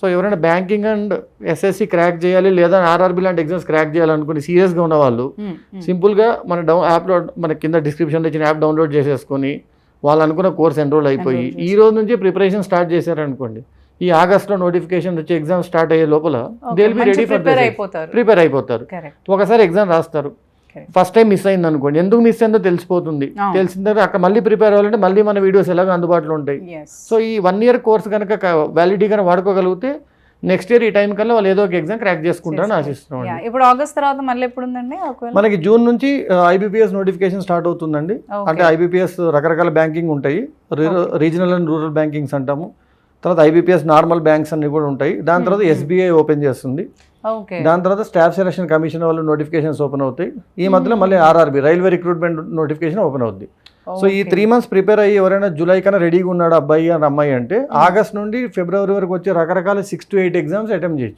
So ఎవరైనా banking and SSC crack చేయాలి లేదా ఆర్ఆర్బి లాంటి ఎగ్జామ్స్ క్రాక్ చేయాలనుకుని సీరియస్గా ఉన్న వాళ్ళు సింపుల్గా మన యాప్లో మన కింద డిస్క్రిప్షన్లో ఇచ్చిన యాప్ డౌన్లోడ్ చేసేసుకొని వాళ్ళు అనుకున్న కోర్స్ ఎన్రోల్ అయిపోయి ఈ రోజు నుంచి ప్రిపరేషన్ స్టార్ట్ చేశారనుకోండి, ఈ ఆగస్ట్లో నోటిఫికేషన్ వచ్చి ఎగ్జామ్ స్టార్ట్ అయ్యే లోపల they will be ready for prepare అయిపోతారు. ఒకసారి ఎగ్జామ్ రాస్తారు, ఫస్ట్ టైం మిస్ అయింది అనుకోండి, ఎందుకు మిస్ అయిందో తెలిసిపోతుంది. తెలిసిన తర్వాత అక్కడ మళ్ళీ ప్రిపేర్ అవ్వాలంటే మళ్ళీ మన వీడియోస్ ఎలాగో అందుబాటులో ఉంటాయి. సో ఈ 1 year కోర్స్ కనుక వ్యాలిడిటీ కనుక వాడుకోగలిగితే నెక్స్ట్ ఇయర్ ఈ టైం కల్లా వాళ్ళు ఏదో ఒక ఎగ్జామ్ క్రాక్ చేసుకుంటారని ఆశిస్తున్నాం. ఇప్పుడు ఆగస్ట్ తర్వాత మళ్ళీ ఎప్పుడు ఉందండి? మనకి జూన్ నుంచి ఐబీపీఎస్ నోటిఫికేషన్ స్టార్ట్ అవుతుందండి. అంటే ఐబీపీఎస్ రకరకాల బ్యాంకింగ్ ఉంటాయి, రీజనల్ అండ్ రూరల్ బ్యాంకింగ్స్ అంటాము. తర్వాత ఐబీపీఎస్ నార్మల్ బ్యాంక్స్ అన్ని కూడా ఉంటాయి. దాని తర్వాత ఎస్బీఐ ఓపెన్ చేస్తుంది. దాని తర్వాత స్టాఫ్ సెలక్షన్ కమిషన్ వాళ్ళు నోటిఫికేషన్స్ ఓపెన్ అవుతాయి. ఈ మధ్యలో మళ్ళీ RRB railway recruitment notification open అవుద్ది. సో ఈ 3 months ప్రిపేర్ అయ్యి ఎవరైనా జూలై కన్నా రెడీగా ఉన్నాడు అబ్బాయి అని అమ్మాయి అంటే ఆగస్ట్ నుండి ఫిబ్రవరి వరకు వచ్చే రకరకాల 6 to 8 ఎగ్జామ్స్ అటెంప్ట్ చేయొచ్చు.